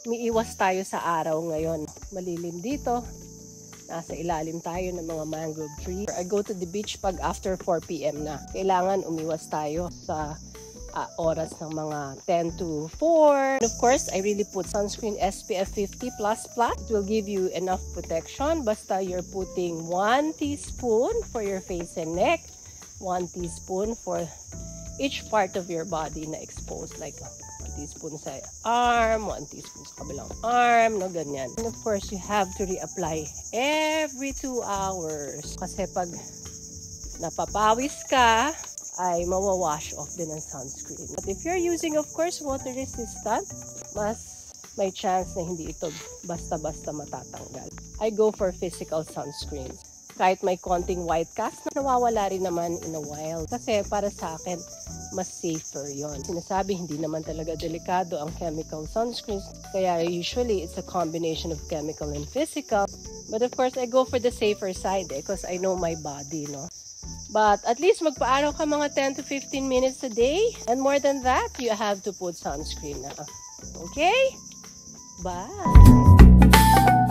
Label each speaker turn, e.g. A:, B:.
A: umiiwas tayo sa araw ngayon. Malilim dito. Nasa ilalim tayo ng mga mangrove tree. I go to the beach pag after 4 p.m. na. Kailangan umiwas tayo sa oras ng mga 10 to 4. And of course, I really put sunscreen SPF 50++. It will give you enough protection. Basta you're putting 1 teaspoon for your face and neck, 1 teaspoon for each part of your body na exposed. Like 1 teaspoon sa arm, 1 teaspoon sa kabilang arm, no, ganyan. And of course, you have to reapply every 2 hours. Kasi pag napapawis ka, ay mawawash off din ang sunscreen. But if you're using, of course, water resistant, mas may chance na hindi ito basta-basta matatanggal. I go for physical sunscreens. Kahit may konting white cast, nawawala rin naman in a while. Kasi para sa akin, mas safer yon. Sinasabi, hindi naman talaga delikado ang chemical sunscreens. Kaya usually, it's a combination of chemical and physical. But of course, I go for the safer side because I know my body, no? But at least magpaaraw ka mga 10 to 15 minutes a day. And more than that, you have to put sunscreen na. Okay? Bye!